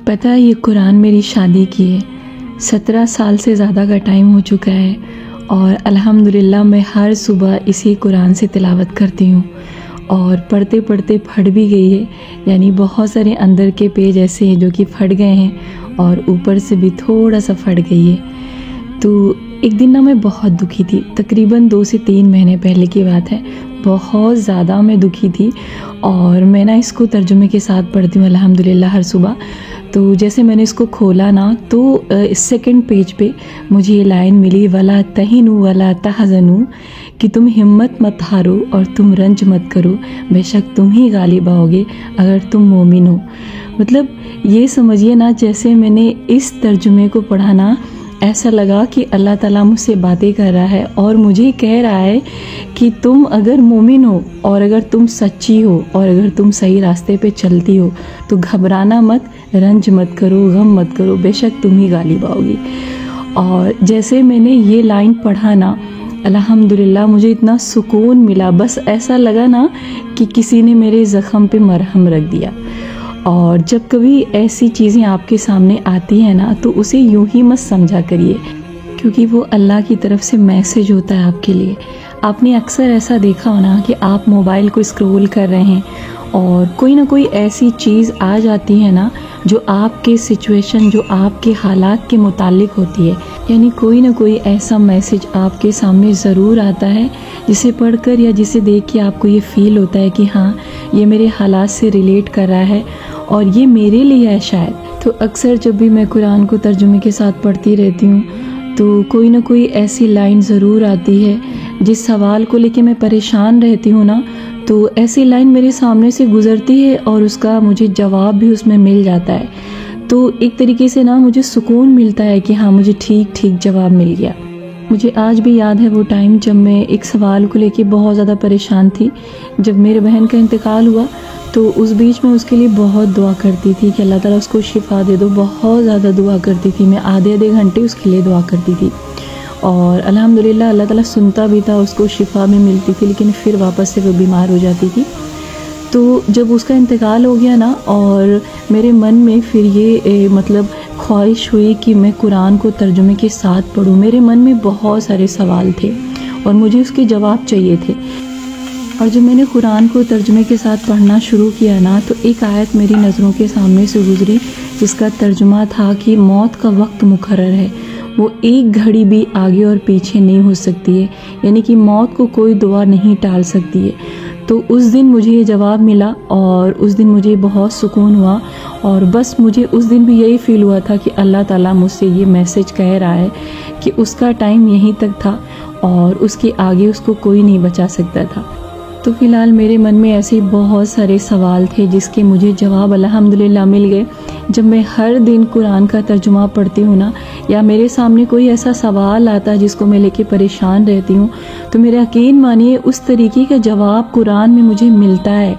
पता है, ये कुरान मेरी शादी की है। 17 साल से ज़्यादा का टाइम हो चुका है और अल्हम्दुलिल्लाह मैं हर सुबह इसी कुरान से तिलावत करती हूँ और पढ़ते पढ़ते फट भी गई है। यानी बहुत सारे अंदर के पेज ऐसे हैं जो कि फट गए हैं और ऊपर से भी थोड़ा सा फट गई है। तो एक दिन ना मैं बहुत दुखी थी, तकरीबन 2 से 3 महीने पहले की बात है। बहुत ज़्यादा मैं दुखी थी और मैं ना इसको तर्जुमे के साथ पढ़ती हूँ अल्हम्दुलिल्लाह हर सुबह। तो जैसे मैंने इसको खोला ना तो सेकंड पेज पे मुझे ये लाइन मिली, वला तहिनु वला तहज़नु, कि तुम हिम्मत मत हारो और तुम रंज मत करो, बेशक तुम ही गालिब आओगे अगर तुम मोमिन हो। मतलब ये समझिए ना, जैसे मैंने इस तर्जुमे को पढ़ा ना, ऐसा लगा कि अल्लाह ताला मुझसे बातें कर रहा है और मुझे कह रहा है कि तुम अगर मोमिन हो और अगर तुम सच्ची हो और अगर तुम सही रास्ते पे चलती हो तो घबराना मत, रंज मत करो, गम मत करो, बेशक तुम ही गालिब आओगी। और जैसे मैंने ये लाइन पढ़ा ना, अल्हम्दुलिल्लाह मुझे इतना सुकून मिला, बस ऐसा लगा ना कि किसी ने मेरे ज़ख़म पे मरहम रख दिया। और जब कभी ऐसी चीज़ें आपके सामने आती हैं ना तो उसे यूं ही मत समझा करिए, क्योंकि वो अल्लाह की तरफ से मैसेज होता है आपके लिए। आपने अक्सर ऐसा देखा हो ना कि आप मोबाइल को स्क्रॉल कर रहे हैं और कोई ना कोई ऐसी चीज़ आ जाती है ना जो आपके सिचुएशन, जो आपके हालात के मुतालिक होती है। यानी कोई ना कोई ऐसा मैसेज आपके सामने ज़रूर आता है जिसे पढ़कर या जिसे देख के आपको ये फ़ील होता है कि हाँ, ये मेरे हालात से रिलेट कर रहा है और ये मेरे लिए है शायद। तो अक्सर जब भी मैं कुरान को तर्जुमे के साथ पढ़ती रहती हूँ तो कोई ना कोई ऐसी लाइन ज़रूर आती है जिस सवाल को लेके मैं परेशान रहती हूँ ना, तो ऐसी लाइन मेरे सामने से गुज़रती है और उसका मुझे जवाब भी उसमें मिल जाता है। तो एक तरीके से ना मुझे सुकून मिलता है कि हाँ, मुझे ठीक जवाब मिल गया। मुझे आज भी याद है वो टाइम जब मैं एक सवाल को लेके बहुत ज़्यादा परेशान थी। जब मेरे बहन का इंतकाल हुआ तो उस बीच में उसके लिए बहुत दुआ करती थी कि अल्लाह ताला उसको शिफा दे दो। बहुत ज़्यादा दुआ करती थी मैं, आधे घंटे उसके लिए दुआ करती थी और अल्हम्दुलिल्लाह अल्लाह ताला सुनता भी था, उसको शिफा भी मिलती थी, लेकिन फिर वापस से वो बीमार हो जाती थी। तो जब उसका इंतकाल हो गया ना और मेरे मन में फिर ये मतलब ख्वाहिश हुई कि मैं कुरान को तर्जुमे के साथ पढूं। मेरे मन में बहुत सारे सवाल थे और मुझे उसके जवाब चाहिए थे। और जब मैंने कुरान को तर्जुमे के साथ पढ़ना शुरू किया ना तो एक आयत मेरी नज़रों के सामने से गुजरी जिसका तर्जुमा था कि मौत का वक्त मुकर्रर है, वो एक घड़ी भी आगे और पीछे नहीं हो सकती है। यानी कि मौत को कोई दुआ नहीं टाल सकती है। तो उस दिन मुझे ये जवाब मिला और उस दिन मुझे बहुत सुकून हुआ और बस मुझे उस दिन भी यही फ़ील हुआ था कि अल्लाह ताला मुझसे ये मैसेज कह रहा है कि उसका टाइम यहीं तक था और उसके आगे उसको कोई नहीं बचा सकता था। तो फ़िलहाल मेरे मन में ऐसे बहुत सारे सवाल थे जिसके मुझे जवाब अल्हम्दुलिल्लाह मिल गए। जब मैं हर दिन कुरान का तर्जुमा पढ़ती हूँ ना, या मेरे सामने कोई ऐसा सवाल आता है जिसको मैं लेके परेशान रहती हूँ, तो मेरा यकीन मानिए उस तरीके का जवाब कुरान में मुझे मिलता है।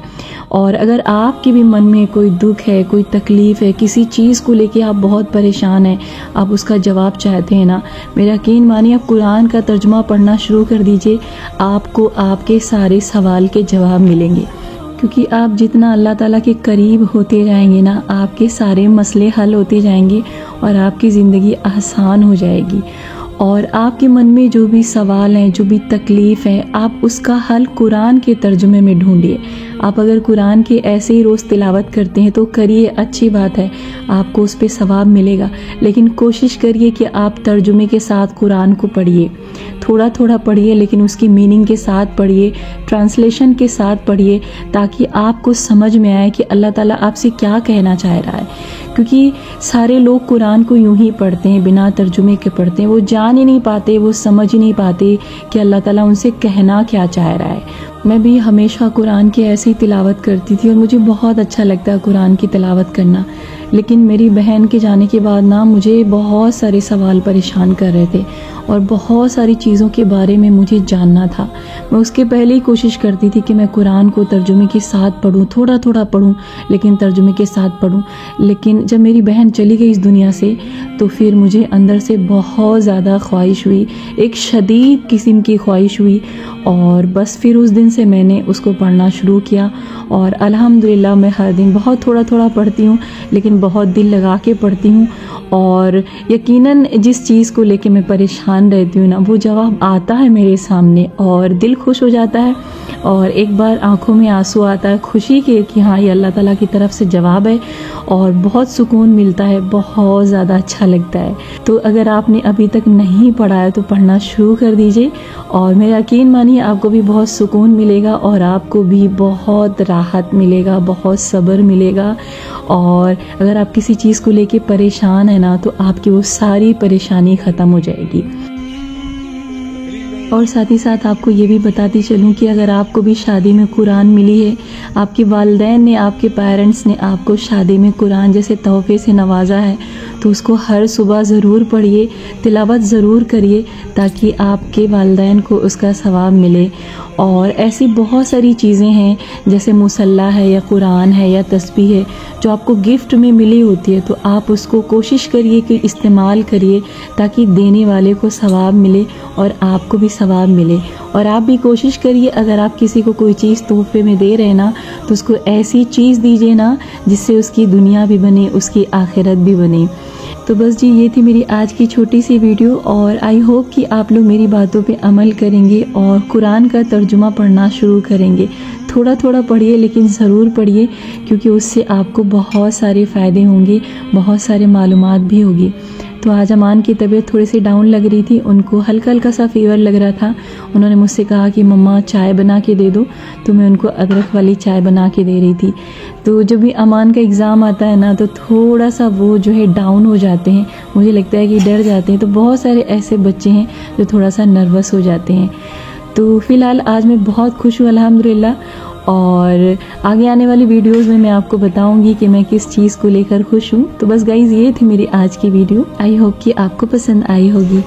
और अगर आपके भी मन में कोई दुख है, कोई तकलीफ़ है, किसी चीज़ को लेके आप बहुत परेशान हैं, आप उसका जवाब चाहते हैं ना, मेरा यकीन मानिए आप कुरान का तर्जुमा पढ़ना शुरू कर दीजिए, आपको आपके सारे सवाल के जवाब मिलेंगे। क्योंकि आप जितना अल्लाह ताला के करीब होते जाएंगे ना, आपके सारे मसले हल होते जाएंगे और आपकी ज़िंदगी आसान हो जाएगी। और आपके मन में जो भी सवाल हैं, जो भी तकलीफ़ है, आप उसका हल कुरान के तर्जुमे में ढूंढिए। आप अगर कुरान के ऐसे ही रोज़ तिलावत करते हैं तो करिए, अच्छी बात है, आपको उस पर सवाब मिलेगा। लेकिन कोशिश करिए कि आप तर्जुमे के साथ कुरान को पढ़िए, थोड़ा थोड़ा पढ़िए, लेकिन उसकी मीनिंग के साथ पढ़िए, ट्रांसलेशन के साथ पढ़िए, ताकि आपको समझ में आए कि अल्लाह ताला आपसे क्या कहना चाह रहा है। क्योंकि सारे लोग कुरान को यूं ही पढ़ते हैं, बिना तर्जुमे के पढ़ते हैं, वो जान ही नहीं पाते, वो समझ ही नहीं पाते कि अल्लाह ताला उनसे कहना क्या चाह रहा है। मैं भी हमेशा कुरान की ऐसे ही तिलावत करती थी और मुझे बहुत अच्छा लगता है कुरान की तिलावत करना। लेकिन मेरी बहन के जाने के बाद ना मुझे बहुत सारे सवाल परेशान कर रहे थे और बहुत सारी चीज़ों के बारे में मुझे जानना था। मैं उसके पहले ही कोशिश करती थी कि मैं कुरान को तर्जुमे के साथ पढूं, थोड़ा थोड़ा पढूं, लेकिन तर्जुमे के साथ पढूं। लेकिन जब मेरी बहन चली गई इस दुनिया से तो फिर मुझे अंदर से बहुत ज़्यादा ख्वाहिश हुई, एक शदीद किस्म की ख्वाहिश हुई, और बस फिर उस दिन से मैंने उसको पढ़ना शुरू किया। और अल्हम्दुलिल्लाह मैं हर दिन बहुत थोड़ा थोड़ा पढ़ती हूँ, लेकिन बहुत दिल लगा के पढ़ती हूँ। और यकीनन जिस चीज़ को लेके मैं परेशान रहती हूँ ना, वो जवाब आता है मेरे सामने और दिल खुश हो जाता है, और एक बार आंखों में आंसू आता है खुशी के कि हाँ ये अल्लाह ताला की तरफ से जवाब है, और बहुत सुकून मिलता है, बहुत ज़्यादा अच्छा लगता है। तो अगर आपने अभी तक नहीं पढ़ा है तो पढ़ना शुरू कर दीजिए, और मेरा यकीन मानिए आपको भी बहुत सुकून मिलेगा और आपको भी बहुत राहत मिलेगा, बहुत सब्र मिलेगा। और अगर आप किसी चीज़ को लेके परेशान है ना, तो आपकी वो सारी परेशानी ख़त्म हो जाएगी। और साथ ही साथ आपको ये भी बताती चलूँ कि अगर आपको भी शादी में कुरान मिली है, आपके वालिदैन ने, आपके पेरेंट्स ने आपको शादी में कुरान जैसे तोहफे से नवाजा है, तो उसको हर सुबह ज़रूर पढ़िए, तिलावत ज़रूर करिए, ताकि आपके वालिदैन को उसका सवाब मिले। और ऐसी बहुत सारी चीज़ें हैं जैसे मुसल्ला है या कुरान है या तस्बीह है जो आपको गिफ्ट में मिली होती है, तो आप उसको कोशिश करिए कि इस्तेमाल करिए, ताकि देने वाले को सवाब मिले और आपको भी सवाब मिले। और आप भी कोशिश करिए, अगर आप किसी को कोई चीज़ तोहफे में दे रहे हैं ना, तो उसको ऐसी चीज़ दीजिए ना जिससे उसकी दुनिया भी बने, उसकी आखिरत भी बने। तो बस जी, ये थी मेरी आज की छोटी सी वीडियो, और आई होप कि आप लोग मेरी बातों पे अमल करेंगे और कुरान का तर्जुमा पढ़ना शुरू करेंगे। थोड़ा थोड़ा पढ़िए, लेकिन ज़रूर पढ़िए, क्योंकि उससे आपको बहुत सारे फ़ायदे होंगे, बहुत सारे मालूमात भी होगी। तो आज अमान की तबीयत थोड़ी सी डाउन लग रही थी, उनको हल्का हल्का सा फीवर लग रहा था। उन्होंने मुझसे कहा कि मम्मा चाय बना के दे दो, तो मैं उनको अदरक वाली चाय बना के दे रही थी। तो जब भी अमान का एग्ज़ाम आता है ना, तो थोड़ा सा वो जो है डाउन हो जाते हैं, मुझे लगता है कि डर जाते हैं। तो बहुत सारे ऐसे बच्चे हैं जो थोड़ा सा नर्वस हो जाते हैं। तो फ़िलहाल आज मैं बहुत खुश हूँ अल्हम्दुलिल्लाह, और आगे आने वाली वीडियोस में मैं आपको बताऊंगी कि मैं किस चीज़ को लेकर खुश हूँ। तो बस गाइज़, ये थी मेरी आज की वीडियो, आई होप कि आपको पसंद आई होगी।